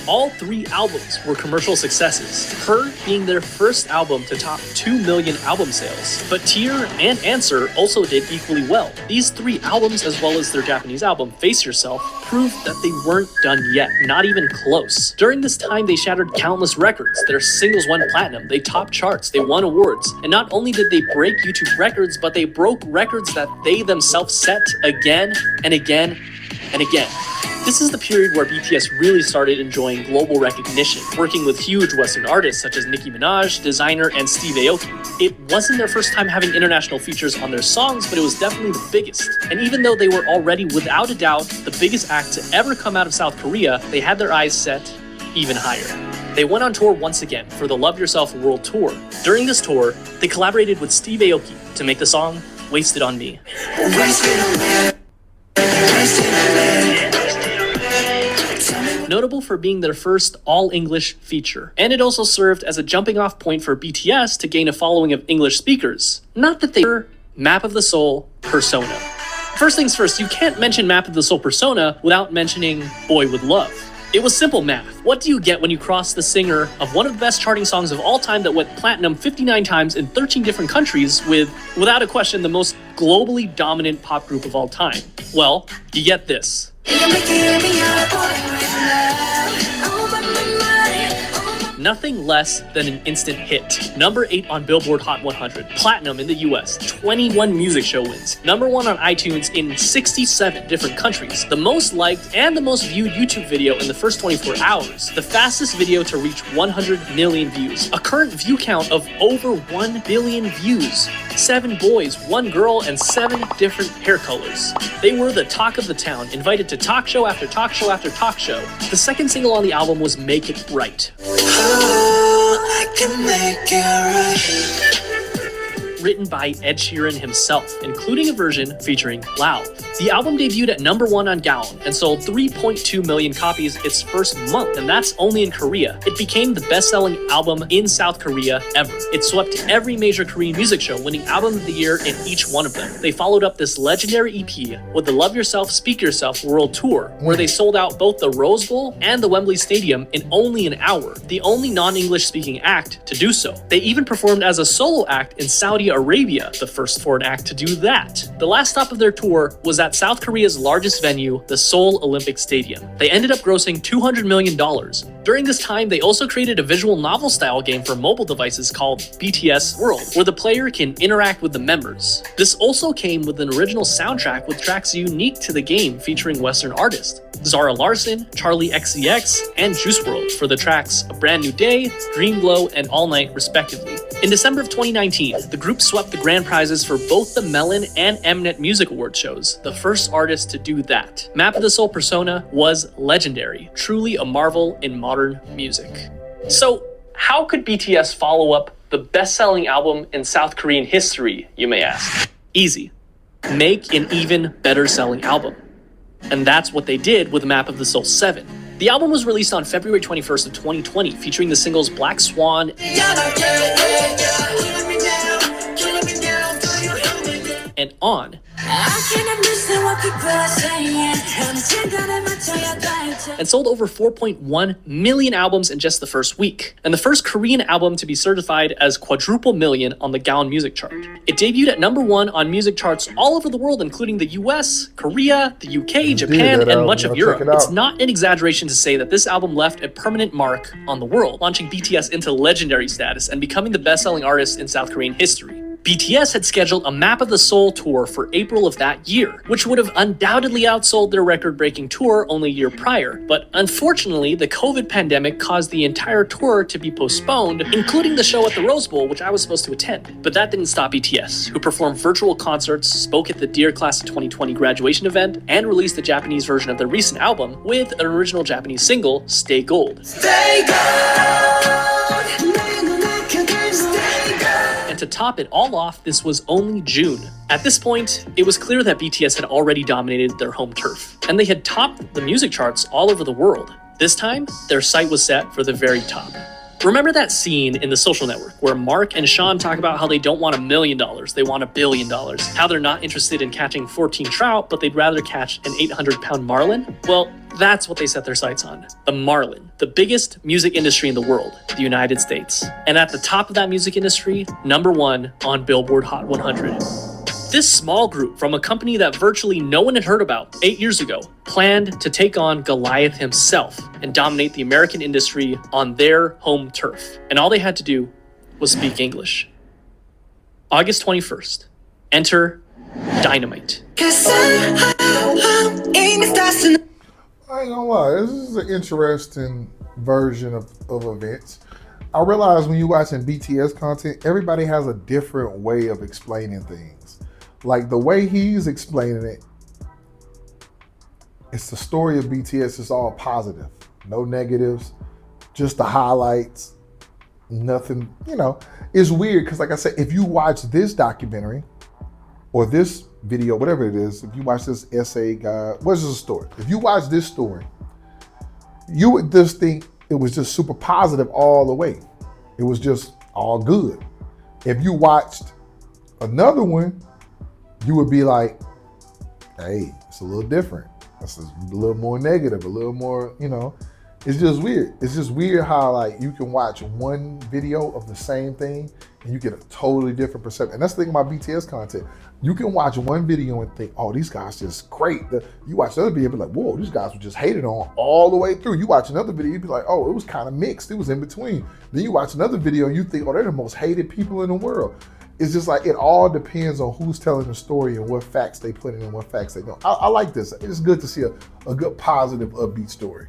all 3 albums were commercial successes, Her being their first album to top 2 million album sales. But Tear and Answer also did equally well. These 3 albums, as well as their Japanese album, Face Yourself, proved that they weren't done yet, not even close. During this time, they shattered countless records. Their singles went platinum, they topped charts, they won awards. And not only did they break YouTube records, but they broke records that they themselves set again and again and again. This is the period where BTS really started enjoying global recognition, working with huge Western artists such as Nicki Minaj, Designer, and Steve Aoki. It wasn't their first time having international features on their songs, but it was definitely the biggest. And even though they were already, without a doubt, the biggest act to ever come out of South Korea, they had their eyes set even higher. They went on tour once again for the Love Yourself World Tour. During this tour, they collaborated with Steve Aoki to make the song Wasted on Me. Notable for being their first all-English feature. And it also served as a jumping-off point for BTS to gain a following of English speakers. Not that they were Map of the Soul Persona. First things first, you can't mention Map of the Soul Persona without mentioning Boy With Love. It was simple math. What do you get when you cross the singer of one of the best charting songs of all time that went platinum 59 times in 13 different countries with, without a question, the most globally dominant pop group of all time? Well, you get this. nothing less than an instant hit. Number 8 on Billboard Hot 100, platinum in the US, 21 music show wins, number 1 on iTunes in 67 different countries, the most liked and the most viewed YouTube video in the first 24 hours, the fastest video to reach 100 million views, a current view count of over 1 billion views, 7 boys, 1 girl, and 7 different hair colors. They were the talk of the town, invited to talk show after talk show after talk show. The second single on the album was Make It Right. I can make it right. Written by Ed Sheeran himself, including a version featuring Loud. The album debuted at number 1 on Gaon and sold 3.2 million copies its first month, and that's only in Korea. It became the best-selling album in South Korea ever. It swept every major Korean music show, winning Album of the Year in each one of them. They followed up this legendary EP with the Love Yourself, Speak Yourself World Tour, where they sold out both the Rose Bowl and the Wembley Stadium in only an hour, the only non-English speaking act to do so. They even performed as a solo act in Saudi Arabia, the first foreign act to do that. The last stop of their tour was at South Korea's largest venue, the Seoul Olympic Stadium. They ended up grossing $200 million. During this time, they also created a visual novel style game for mobile devices called BTS World, where the player can interact with the members. This also came with an original soundtrack with tracks unique to the game featuring Western artists, Zara Larsson, Charlie XCX, and Juice WRLD for the tracks A Brand New Day, Dream Glow, and All Night respectively. In December of 2019, the group swept the grand prizes for both the Melon and Mnet Music Award shows, the first artist to do that. Map of the Soul persona was legendary, truly a marvel in modern music. So, how could BTS follow up the best-selling album in South Korean history, you may ask? Easy. Make an even better-selling album. And that's what they did with Map of the Soul 7. The album was released on February 21st of 2020, featuring the singles Black Swan and On, and sold over 4.1 million albums in just the first week, and the first Korean album to be certified as quadruple million on the Gaon Music Chart. It debuted at number 1 on music charts all over the world, including the US, Korea, the UK, Japan, and much of Europe. It's not an exaggeration to say that this album left a permanent mark on the world, launching BTS into legendary status and becoming the best-selling artist in South Korean history. BTS had scheduled a Map of the Soul tour for April of that year, which would have undoubtedly outsold their record-breaking tour only a year prior, but unfortunately, the COVID pandemic caused the entire tour to be postponed, including the show at the Rose Bowl, which I was supposed to attend. But that didn't stop BTS, who performed virtual concerts, spoke at the Dear Class of 2020 graduation event, and released the Japanese version of their recent album with an original Japanese single, Stay Gold. Stay Gold! And to top it all off, this was only June. At this point, it was clear that BTS had already dominated their home turf, and they had topped the music charts all over the world. This time, their sight was set for the very top. Remember that scene in The Social Network where Mark and Sean talk about how they don't want $1 million, they want $1 billion, how they're not interested in catching 14 trout, but they'd rather catch an 800-pound marlin? Well, that's what they set their sights on. The marlin, the biggest music industry in the world, the United States. And at the top of that music industry, number 1 on Billboard Hot 100. This small group from a company that virtually no one had heard about 8 years ago planned to take on Goliath himself and dominate the American industry on their home turf. And all they had to do was speak English. August 21st, enter Dynamite. I ain't gonna lie, this is an interesting version of events. I realize when you're watching BTS content, everybody has a different way of explaining things. Like the way he's explaining it, it's the story of BTS. It's all positive, no negatives, just the highlights, nothing, It's weird because like I said, if you watch this documentary or this video, whatever it is, if you watch this essay guide, what's the story? If you watch this story, you would just think it was just super positive all the way. It was just all good. If you watched another one, you would be like, hey, it's a little different. It's a little more negative, a little more, It's just weird. It's just weird how like you can watch one video of the same thing and you get a totally different perception. And that's the thing about BTS content. You can watch one video and think, oh, these guys just great. You watch another video and be like, whoa, these guys were just hated on all the way through. You watch another video, you'd be like, oh, it was kind of mixed. It was in between. Then you watch another video and you think, oh, they're the most hated people in the world. It's just like, it all depends on who's telling the story and what facts they put in and what facts they don't. I like this. It's good to see a good, positive, upbeat story.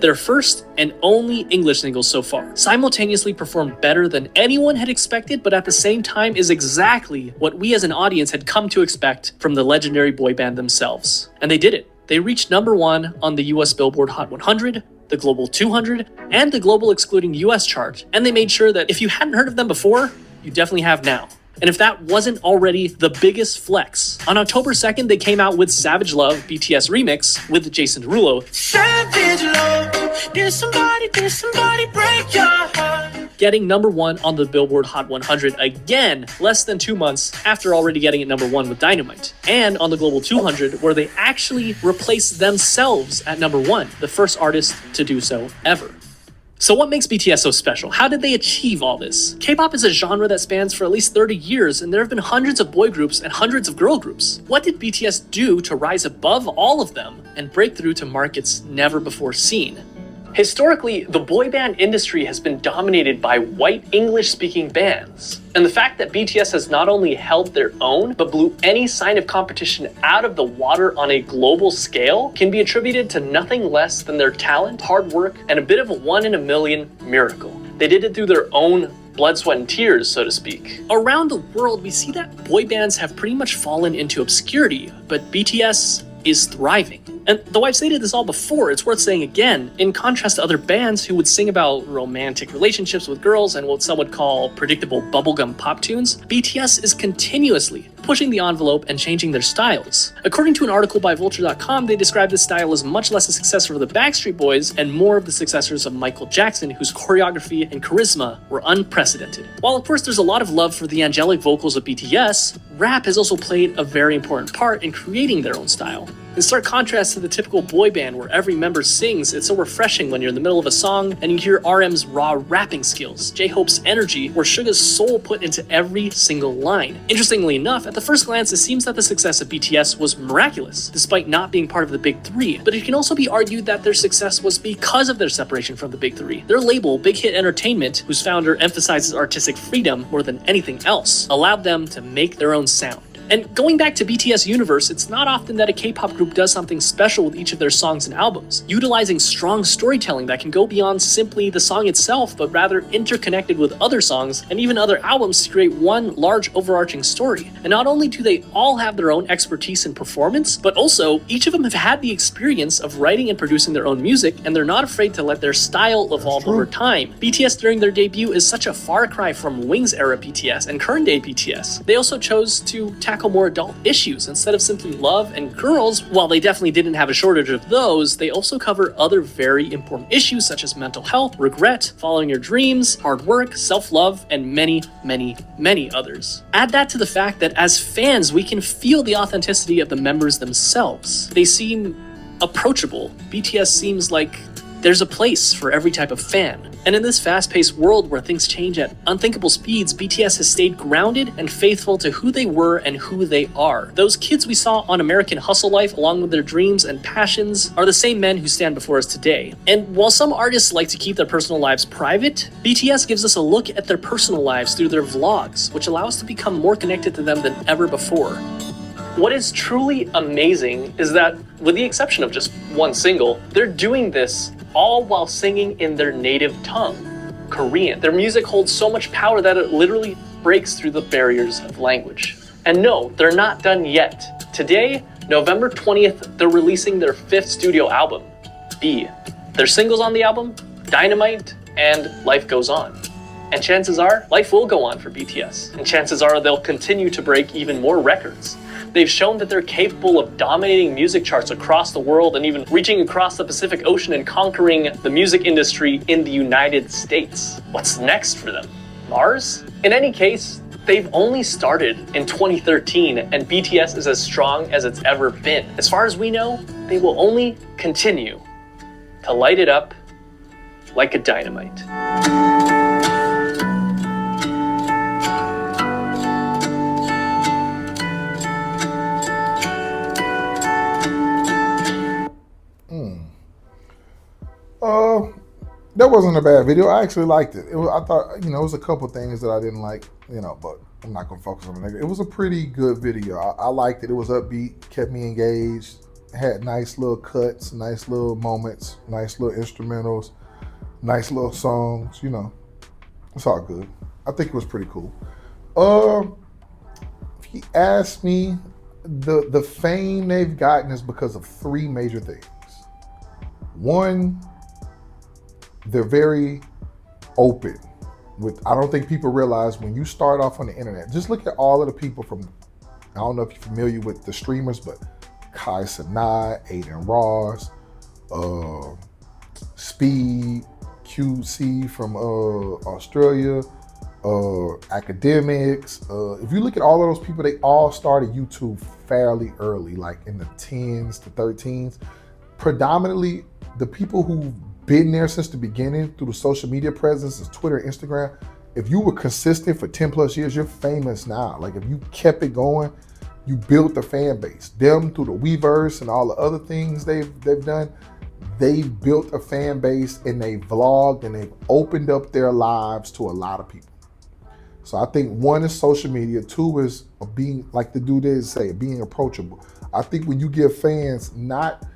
Their first and only English single so far simultaneously performed better than anyone had expected, but at the same time is exactly what we as an audience had come to expect from the legendary boy band themselves. And they did it. They reached #1 on the US Billboard Hot 100, the Global 200, and the Global Excluding US chart. And they made sure that if you hadn't heard of them before, you definitely have now. And if that wasn't already the biggest flex, on October 2nd, they came out with Savage Love BTS Remix with Jason Derulo. Savage Love, did somebody break your heart? Getting #1 on the Billboard Hot 100 again, less than 2 months after already getting it #1 with Dynamite. And on the Global 200, where they actually replaced themselves at #1, the first artist to do so ever. So what makes BTS so special? How did they achieve all this? K-pop is a genre that spans for at least 30 years, and there have been hundreds of boy groups and hundreds of girl groups. What did BTS do to rise above all of them and break through to markets never before seen? Historically, the boy band industry has been dominated by white English-speaking bands. And the fact that BTS has not only held their own, but blew any sign of competition out of the water on a global scale can be attributed to nothing less than their talent, hard work, and a bit of a 1 in a million miracle. They did it through their own blood, sweat, and tears, so to speak. Around the world, we see that boy bands have pretty much fallen into obscurity, but BTS is thriving. And though I've stated this all before, it's worth saying again, in contrast to other bands who would sing about romantic relationships with girls and what some would call predictable bubblegum pop tunes, BTS is continuously pushing the envelope and changing their styles. According to an article by Vulture.com, they describe this style as much less a success for the Backstreet Boys and more of the successors of Michael Jackson, whose choreography and charisma were unprecedented. While of course there's a lot of love for the angelic vocals of BTS, rap has also played a very important part in creating their own style. In stark contrast to the typical boy band where every member sings, it's so refreshing when you're in the middle of a song and you hear RM's raw rapping skills, J-Hope's energy, or Suga's soul put into every single line. Interestingly enough, at the first glance, it seems that the success of BTS was miraculous, despite not being part of the Big Three, but it can also be argued that their success was because of their separation from the Big Three. Their label, Big Hit Entertainment, whose founder emphasizes artistic freedom more than anything else, allowed them to make their own sound. And going back to BTS universe, it's not often that a K-pop group does something special with each of their songs and albums, utilizing strong storytelling that can go beyond simply the song itself, but rather interconnected with other songs and even other albums to create one large overarching story. And not only do they all have their own expertise in performance, but also each of them have had the experience of writing and producing their own music, and they're not afraid to let their style evolve over time. BTS during their debut is such a far cry from Wings era BTS and current day BTS. They also chose to tackle more adult issues instead of simply love and girls. While they definitely didn't have a shortage of those, they also cover other very important issues such as mental health, regret, following your dreams, hard work, self-love, and many, many, many others. Add that to the fact that as fans, we can feel the authenticity of the members themselves. They seem approachable. BTS seems like there's a place for every type of fan. And in this fast-paced world where things change at unthinkable speeds, BTS has stayed grounded and faithful to who they were and who they are. Those kids we saw on American Hustle Life, along with their dreams and passions, are the same men who stand before us today. And while some artists like to keep their personal lives private, BTS gives us a look at their personal lives through their vlogs, which allow us to become more connected to them than ever before. What is truly amazing is that, with the exception of just one single, they're doing this all while singing in their native tongue, Korean. Their music holds so much power that it literally breaks through the barriers of language. And no, they're not done yet. Today, November 20th, they're releasing their 5th studio album, B. Their singles on the album, Dynamite and Life Goes On. And chances are, life will go on for BTS. And chances are they'll continue to break even more records. They've shown that they're capable of dominating music charts across the world and even reaching across the Pacific Ocean and conquering the music industry in the United States. What's next for them? Mars? In any case, They've only started in 2013, and BTS is as strong as it's ever been. As far as we know, they will only continue to light it up like a dynamite. That wasn't a bad video. I actually liked it. I thought, it was a couple things that I didn't like, but I'm not gonna focus on the negative. It was a pretty good video. I liked it. It was upbeat, kept me engaged, had nice little cuts, nice little moments, nice little instrumentals, nice little songs, It's all good. I think it was pretty cool. If he asked me, the fame they've gotten is because of three major things. One, they're very open I don't think people realize when you start off on the internet, just look at all of the people from, I don't know if you're familiar with the streamers, but Kai Cenat, Aiden Ross, Speed, QC from Australia, academics. If you look at all of those people, they all started YouTube fairly early, like in the 10s to 13s. Predominantly, the people who've been there since the beginning through the social media presence, Twitter, Instagram, if you were consistent for 10 plus years, you're famous now. Like if you kept it going, you built a fan base. Them through the Weverse and all the other things they've done, they've built a fan base and they vlogged and they've opened up their lives to a lot of people. So I think one is social media, two is being, like the dude is say, being approachable. I think when you give fans not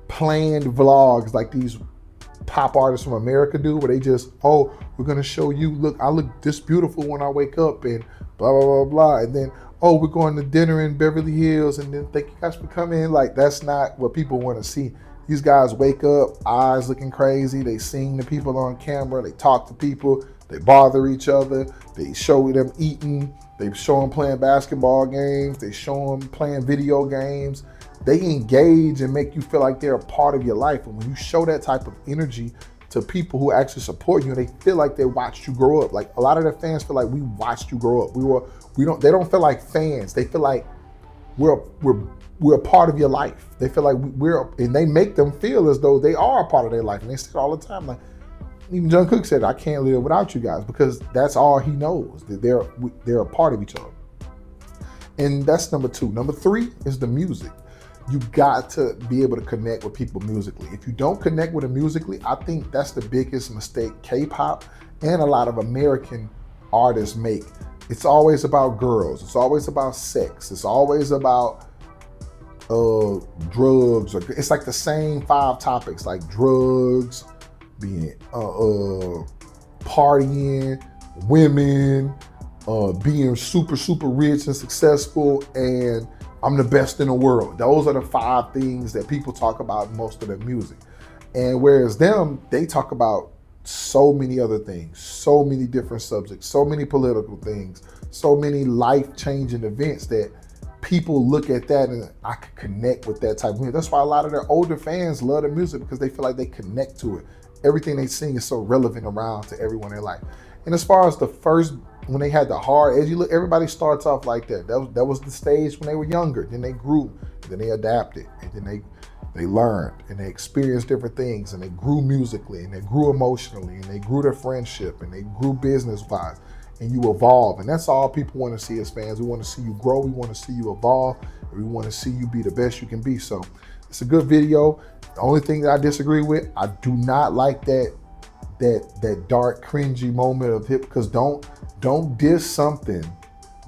planned vlogs like these pop artists from America do, where they just, oh, we're gonna show you, look, I look this beautiful when I wake up and blah, blah, blah, blah. And then, oh, we're going to dinner in Beverly Hills and then thank you guys for coming. Like, that's not what people wanna see. These guys wake up, eyes looking crazy, they sing to people on camera, they talk to people, they bother each other, they show them eating, they show them playing basketball games, they show them playing video games. They engage and make you feel like they're a part of your life. And when you show that type of energy to people who actually support you, they feel like they watched you grow up. Like a lot of their fans feel like we watched you grow up. They don't feel like fans. They feel like we're a part of your life. They feel like and they make them feel as though they are a part of their life. And they say it all the time, like even Jungkook said, I can't live without you guys, because that's all he knows, that they're a part of each other. And that's number two. Number three is the music. You got to be able to connect with people musically. If you don't connect with them musically, I think that's the biggest mistake K-pop and a lot of American artists make. It's always about girls. It's always about sex. It's always about drugs. It's like the same 5 topics, like drugs, being partying, women, being super, super rich and successful, and I'm the best in the world. Those are the 5 things that people talk about in most of their music. And whereas they talk about so many other things, so many different subjects, so many political things, so many life-changing events that people look at that and I could connect with that type of music. That's why a lot of their older fans love their music, because they feel like they connect to it. Everything they sing is so relevant around to everyone in their life. And as far as the first, when they had the hard edgy look, everybody starts off like that. That was the stage when they were younger. Then they grew, then they adapted, and then they learned and they experienced different things, and they grew musically, and they grew emotionally, and they grew their friendship, and they grew business-wise, and you evolve. And that's all people want to see as fans. We want to see you grow, we want to see you evolve, and we want to see you be the best you can be. So it's a good video. The only thing that I disagree with, I do not like that dark, cringy moment of hip, because don't diss something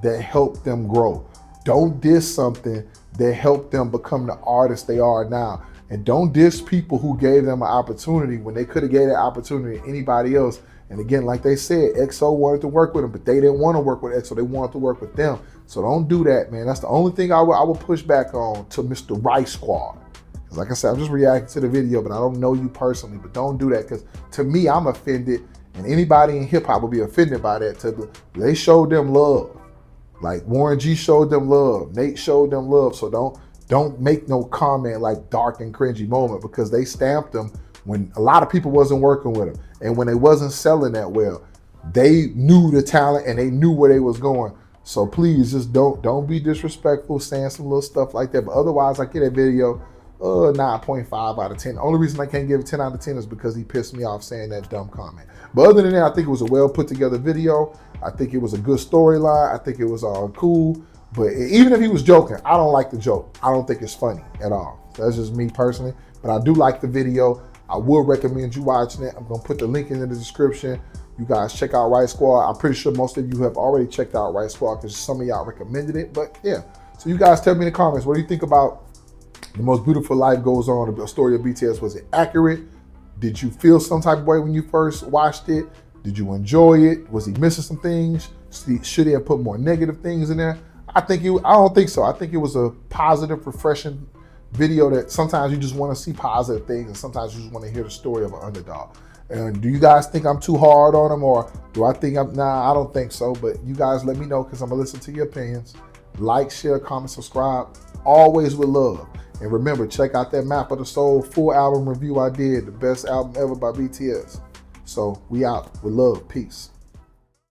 that helped them grow. Don't diss something that helped them become the artists they are now. And don't diss people who gave them an opportunity when they could have gave that opportunity to anybody else. And again, like they said, EXO wanted to work with them, but they didn't want to work with EXO. They wanted to work with them. So don't do that, man. That's the only thing I will push back on to Mr. Rice Squad. Because like I said, I'm just reacting to the video, but I don't know you personally. But don't do that, because to me, I'm offended. And anybody in hip hop will be offended by that. They showed them love. Like Warren G showed them love. Nate showed them love. So don't make no comment like dark and cringy moment, because they stamped them when a lot of people wasn't working with them. And when they wasn't selling that well, they knew the talent and they knew where they was going. So please just don't be disrespectful, saying some little stuff like that. But otherwise, I get that video 9.5 out of 10. The only reason I can't give it 10 out of 10 is because he pissed me off saying that dumb comment. But other than that, I think it was a well put together video. I think it was a good storyline. I think it was cool. But even if he was joking, I don't like the joke. I don't think it's funny at all. That's just me personally. But I do like the video. I will recommend you watching it. I'm going to put the link in the description. You guys check out Right Squad. I'm pretty sure most of you have already checked out Right Squad because some of y'all recommended it. But yeah, so you guys tell me in the comments, what do you think about The Most Beautiful Life Goes On, the story of BTS? Was it accurate? Did you feel some type of way when you first watched it? Did you enjoy it? Was he missing some things? Should he have put more negative things in there? I don't think so. I think it was a positive, refreshing video that sometimes you just want to see positive things and sometimes you just want to hear the story of an underdog. And do you guys think I'm too hard on him, or do I think nah, I don't think so. But you guys let me know because I'm going to listen to your opinions. Like, share, comment, subscribe, always with love. And remember, check out that Map of the Soul full album review I did, the best album ever by BTS. So we out with love, peace.